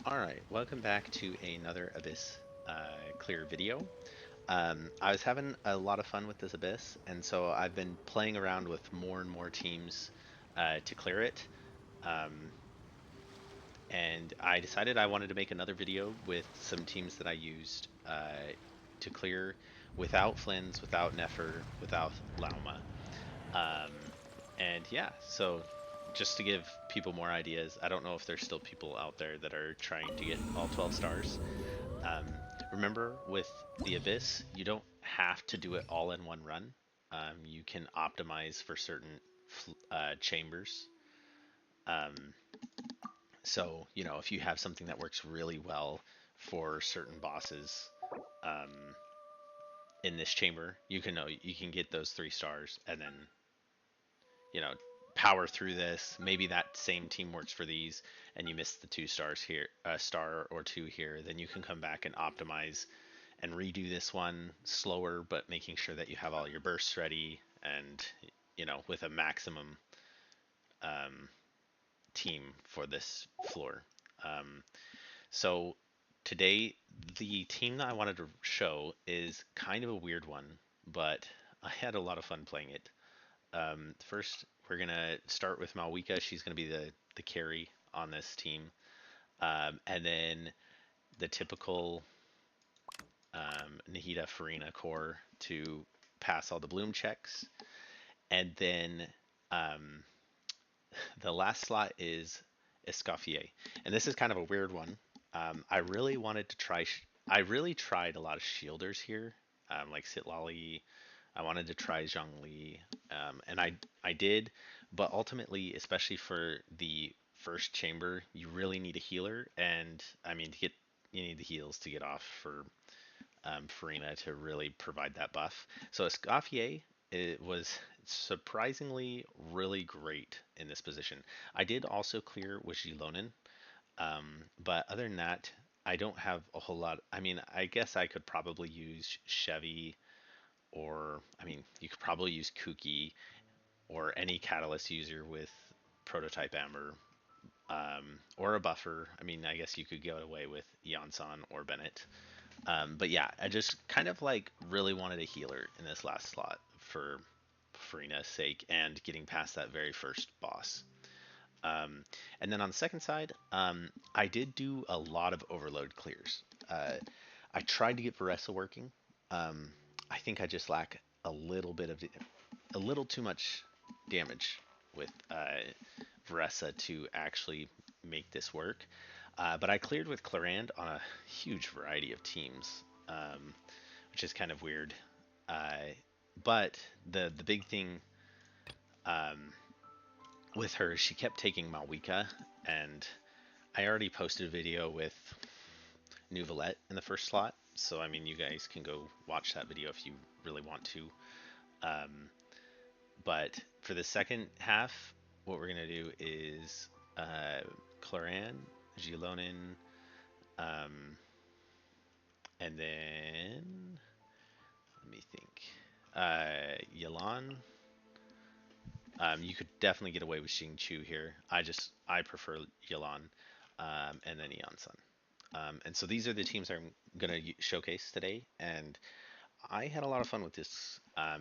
Alright, welcome back to another Abyss clear video. I was having a lot of fun with this Abyss, and so I've been playing around with more and more teams to clear it. Um, and I decided I wanted to make another video with some teams that I used to clear without FLINS, without Nefer, without LAUMA. Um, and yeah, so just to give people more ideas, I don't know if there's still people out there that are trying to get all 12 stars. Um, Remember, with the Abyss, you don't have to do it all in one run. You can optimize for certain chambers. Um, so, if you have something that works really well for certain bosses um, in this chamber, you can get those 3 stars and then you know power through this. Maybe that same team works for these, and you miss the 2 stars here, a star or 2 here. Then you can come back and optimize and redo this one slower, but making sure that you have all your bursts ready and with a maximum um, team for this floor. Um, so today, the team that I wanted to show is kind of a weird one, but I had a lot of fun playing it. First, we're gonna start with Malwika. She's gonna be the carry on this team, and then the typical Nahida Farina core to pass all the bloom checks, and then um, the last slot is Escoffier, and this is kind of a weird one. I really wanted to try. I really tried a lot of shielders here, like Sitlali. I wanted to try Zhongli, and I did, but ultimately, especially for the first chamber, you really need a healer, and I mean you need the heals to get off for Farina to really provide that buff. So Escoffier, it was surprisingly really great in this position. I did also clear with Gilonin, but other than that, I don't have a whole lot. I mean, I guess I could probably use Chevy, or I mean, you could probably use Kuki or any catalyst user with prototype Amber, or a buffer. I mean, I guess you could go away with Janssen or Bennett. But yeah, I just kind of like really wanted a healer in this last slot for Farina's sake and getting past that very first boss. And then on the second side, I did do a lot of overload clears. I tried to get Varessa working. I think I just lack a little bit of a little too much damage with Varessa to actually make this work. But I cleared with Clarand on a huge variety of teams, which is kind of weird. But the big thing um, with her, she kept taking Malwika, and I already posted a video with Nuvalette in the first slot. So I mean, you guys can go watch that video if you really want to. But for the second half, what we're gonna do is Cloran, Gilonin, um, and then let me think. Yalan. You could definitely get away with Xing Chu here. I prefer Yalan, and then Janssen. And so these are the teams I'm gonna showcase today, and I had a lot of fun with this.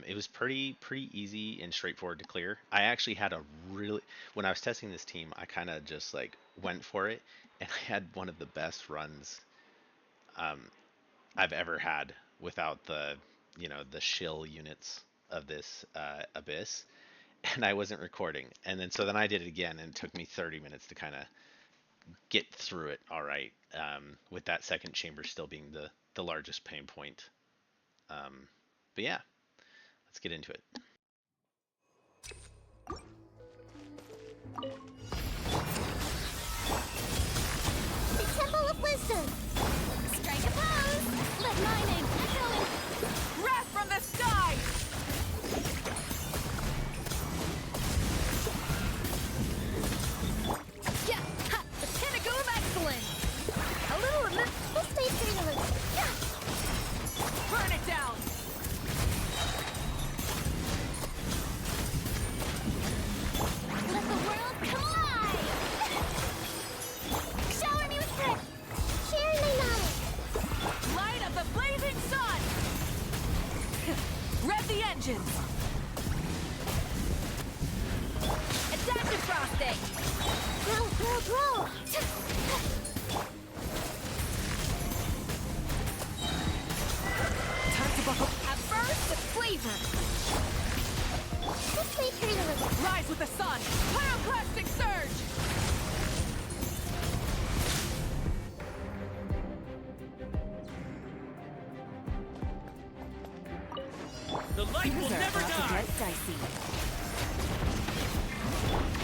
It was pretty easy and straightforward to clear. I actually had a really when I was testing this team, I kind of just like went for it, and I had one of the best runs um, I've ever had without the shill units of this abyss, and I wasn't recording. And then I did it again, and it took me 30 minutes to kind of get through it. All right, with that second chamber still being the largest pain point. But yeah, let's get into it. The Temple of Wisdom! Strike a pose! Let my name echo in... Wrath from the sky! Yeah! Ha! The pinnacle of excellence! A little... We'll stay pretty little. Yeah! Burn it down! Let the world come alive! vengeance! Adaptive frosting! Grow! Time to buckle. At first, the flavor. This may hurt a little. Rise with the sun. Pyroclastic surge! The light will never die! Dicey.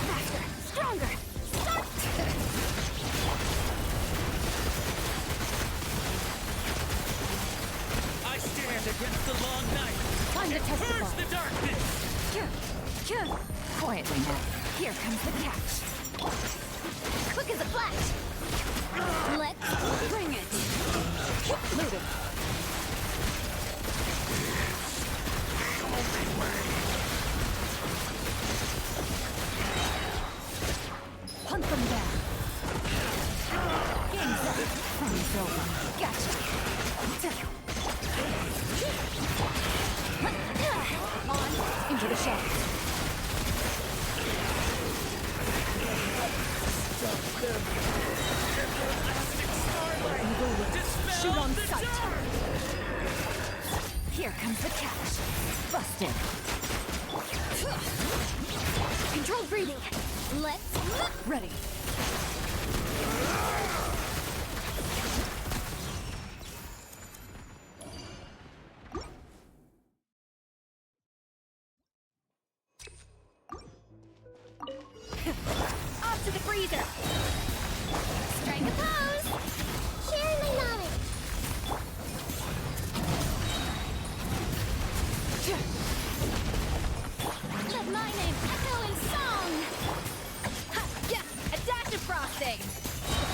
Faster, stronger. Start. I stand against the long night! Time to Purge testify. the darkness! Quietly now. Here comes the catch. Quick as a flash. Let's Bring it. Loaded. Hunt them down. Game's up. Fun's over. Gotcha. On into the shadows. Evil will shoot on sight. Here comes the catch. Busted. control breathing. Let's Ready. off to the freezer. Strike a pose. Sharing my knowledge. Let my name echo in song. Ha! Yeah! A dash of frosting!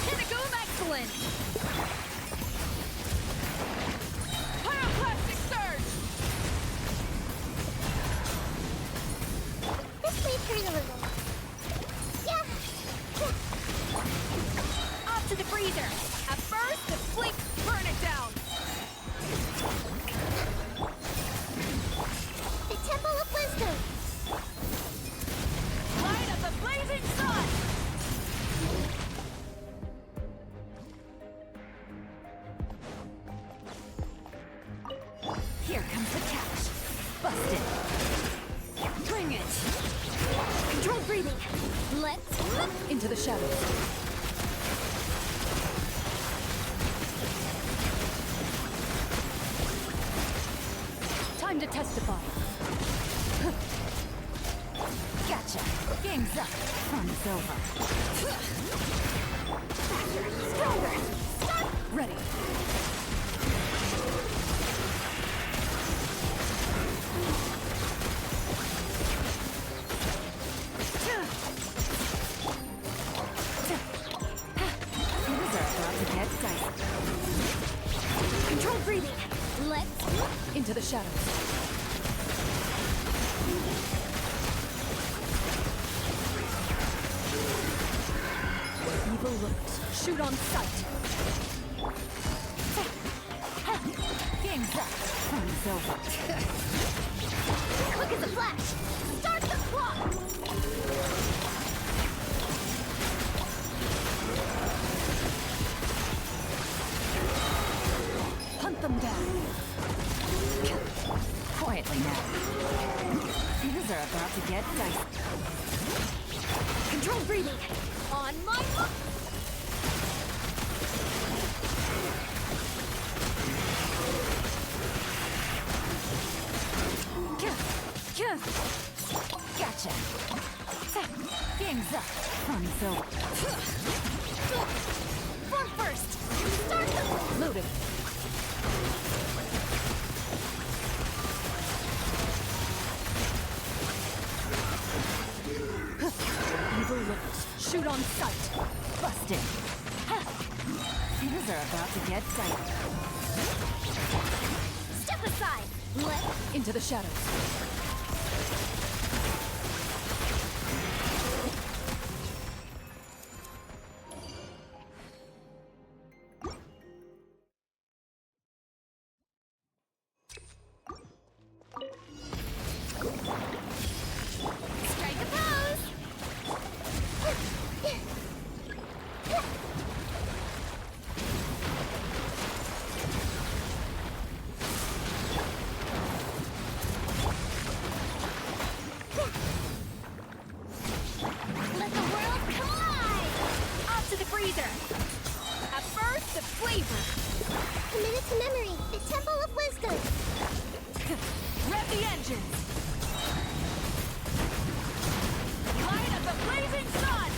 Pinnacle of excellence! Pyroclastic surge! This may hurt a little. Yeah. Off to the freezer! At first, the fleet burn it down! The Temple of Wisdom. Light of the blazing sun! Here comes the catch. Busted. Bring it! Control breathing. Let's Into the shadows. Time to testify. Gotcha. Game's up. Fun's over. stronger. Ready. Things are about to get dicey. Control breathing. Let's Into the shadows. Evil looks. Shoot on sight. Game's up. Fun's over. quick as a flash. Start the clock. Hunt them down. Quietly now. Things are about to get dicey. Control breathing. On my mark. Gotcha. Game's up. Fun's over. Form first. Start the Loaded. Evil looks. Shoot on sight. Busted. Things are about to get dicey. step aside. Let's Into the shadows. The flavor! Committed to memory, the Temple of Wisdom. Rev the engines! Light of the blazing sun!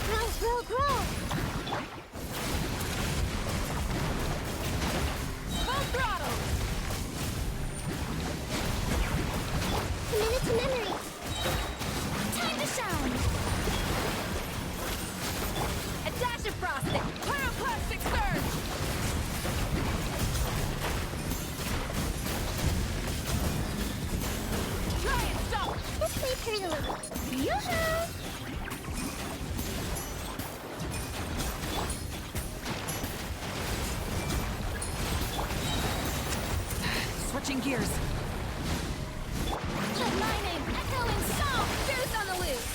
Grow, grow, grow. Full throttle! Committed to memory. Time to shine. A dash of frosting! Pyroclastic surge! Try and stop! This may hurt a little. Yoo-hoo! Switching gears. Let my name echo in song. Goose on the loose!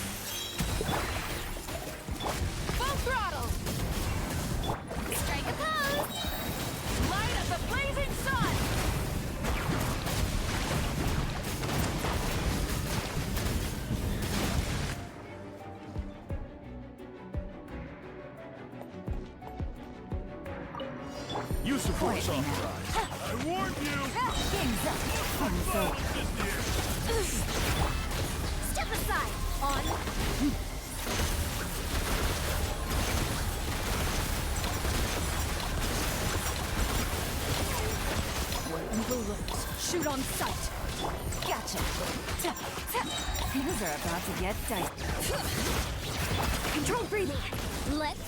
Full throttle! Strike a pose. Light of the blazing sun! Use of force authorized. I warned you! Game's up. Step aside. On. Balloons. Shoot on sight. Gotcha. Things are about to get dicey. Controlled breathing. Let's...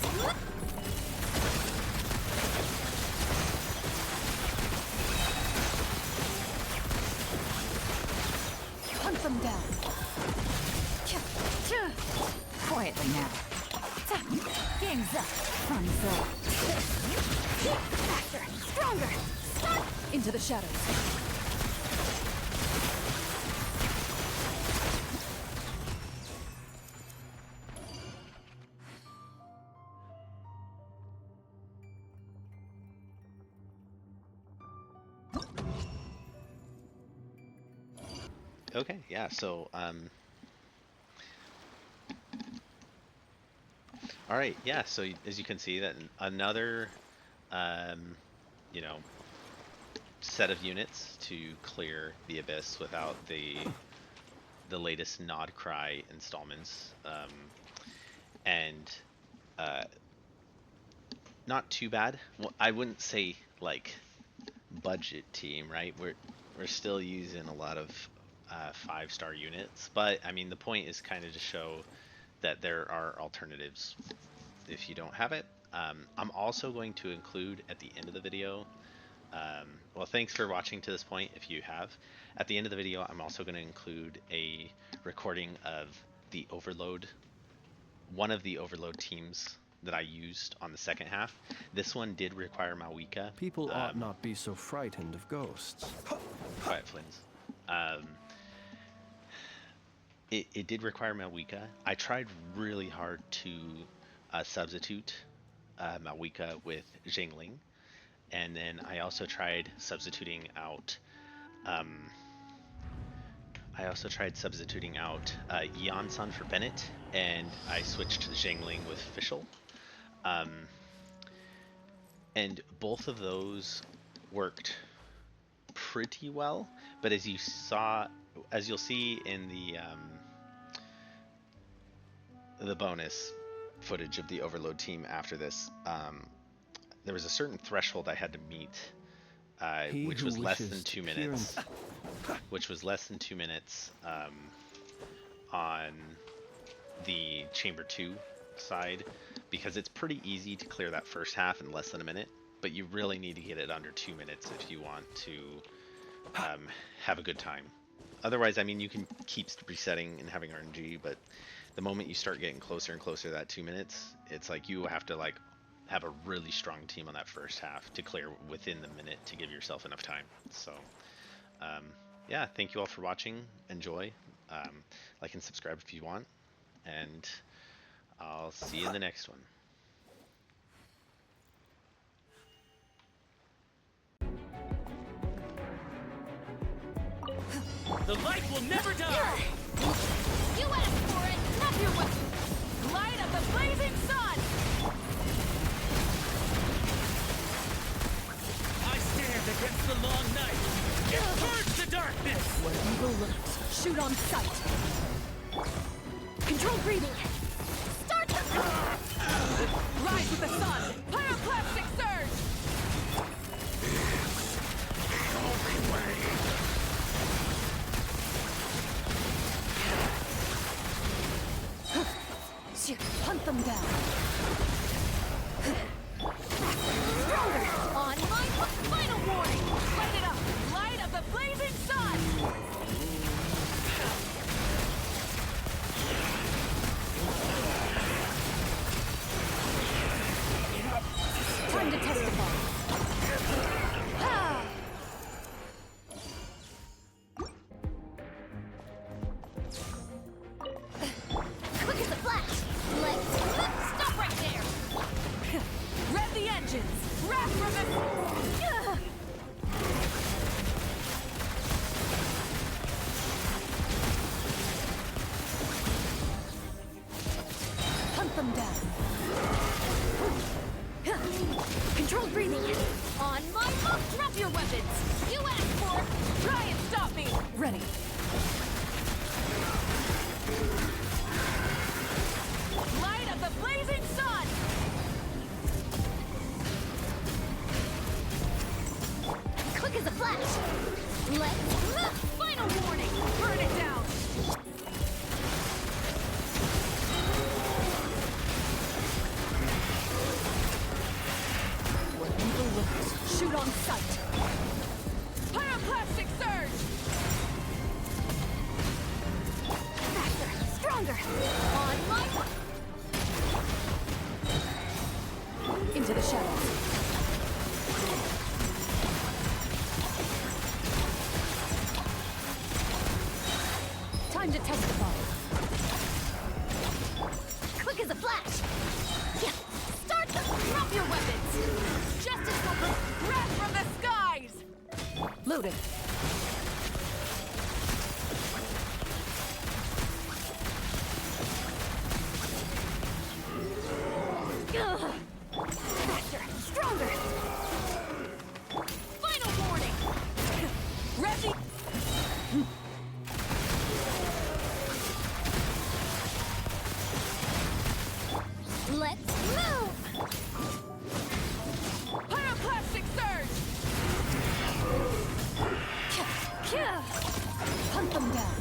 Hunt them down. Quietly now. Game's up. Fun zone. Faster. Stronger. Stop. Into the shadows. Okay, yeah, so, alright, yeah, so as you can see, that another, you know, set of units to clear the Abyss without the latest Nod Cry installments, and, not too bad. Well, I wouldn't say, like, budget team, right? We're still using a lot of 5-star units, but I mean the point is kind of to show that there are alternatives if you don't have it. I'm also going to include at the end of the video, well, thanks for watching to this point if you have. At the end of the video, I'm also going to include a recording of the Overload, one of the Overload teams that I used on the second half. This one did require Mawika. People ought not be so frightened of ghosts. Quiet, Flins. It did require Mawika. I tried really hard to substitute Mawika with Jingling, and then I also tried substituting out Eon-san for Bennett, and I switched to Jingling with Fischl. And both of those worked pretty well, but as you'll see in the bonus footage of the Overload team after this, there was a certain threshold I had to meet, which was less than 2 minutes. Which was less than 2 minutes on the Chamber 2 side, because it's pretty easy to clear that first half in less than a minute, but you really need to get it under 2 minutes if you want to have a good time. Otherwise, I mean, you can keep resetting and having RNG, but the moment you start getting closer and closer to that 2 minutes, it's like you have to like have a really strong team on that first half to clear within the minute to give yourself enough time. So yeah, thank you all for watching. Enjoy. Like and subscribe if you want, and I'll see you in the next one. The light will never die! You asked for it! Not your weapon! Light of the on sight. Controlled breathing. Start the... Rise with the sun. Pyroclastic surge. Hunt them down. Stronger! On my final warning! Light it up. Light of the blazing sun. Time to testify. Ah! Quick as a flash! Let's... Stop right there! Rev the engines. Rev from the... Hunt them down. Controlled breathing. On my mark, drop your weapons! You asked for it! Try and stop me. Ready. Light of the blazing sun. Quick as a flash! Let's... Final warning! Burn it down. What evil looks. Shoot on sight. Pyroclastic surge. Faster! Stronger! On my mark! Into the shadows. Time to testify. Quick as a flash! Yeah! Start the... Drop your weapons! Justice will... Wrath from the skies. Loaded. Ugh. Faster! Stronger! Final warning! Ready. Let's move! Pyroclastic surge. Hunt them down.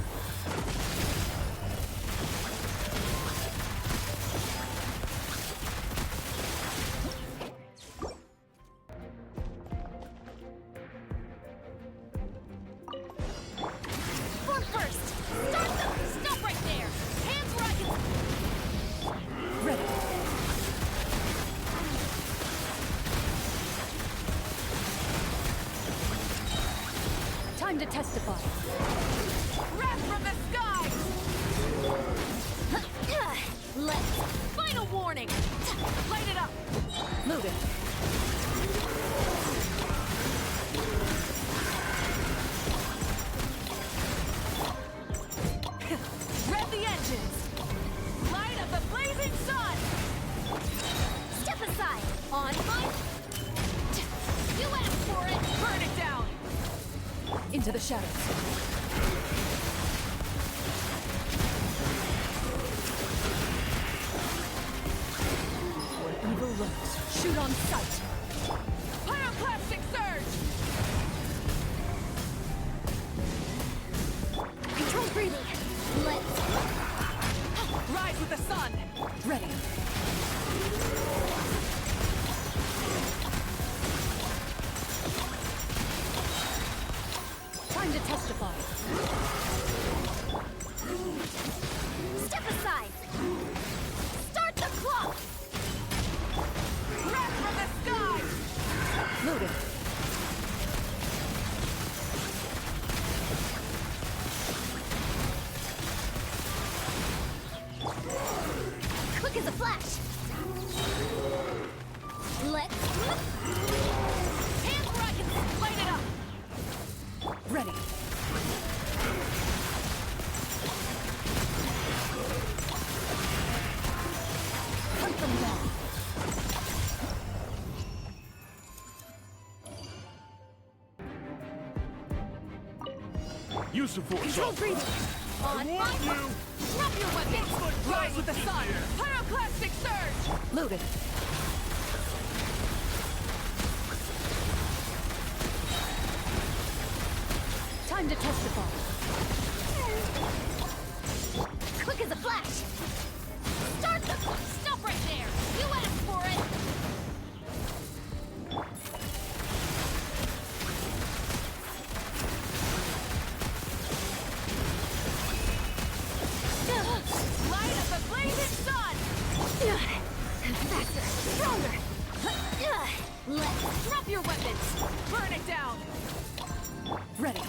Form first! Start them! Stop right there! Hands where I can... Ready. Time to testify. Wrath from the skies. Let's... Final warning! Light it up. Loaded. Rev the engines. Light of the blazing sun. Step aside! On my... You asked for it! Burn it down. Into the shadows. Where evil lurks. Shoot on sight. Pyroclastic surge. Control breathing! Let's... Rise with the sun. Ready. Time to testify. Step aside! Start the clock! Wrath from the skies. Loaded. Quick as a flash! Let's... Hands where I can light it up. Ready. Hunt them down. Use the force. Control Officer. breathing. On warned my you! Drop your weapons! Rise with the sun! Pyroclastic surge! Loaded. Time to test the ball. Quick as a flash! Start the... Stop right there! You asked for it! Light up the blazing sun! Faster! Stronger! Let's... Drop your weapons! Burn it down! Ready.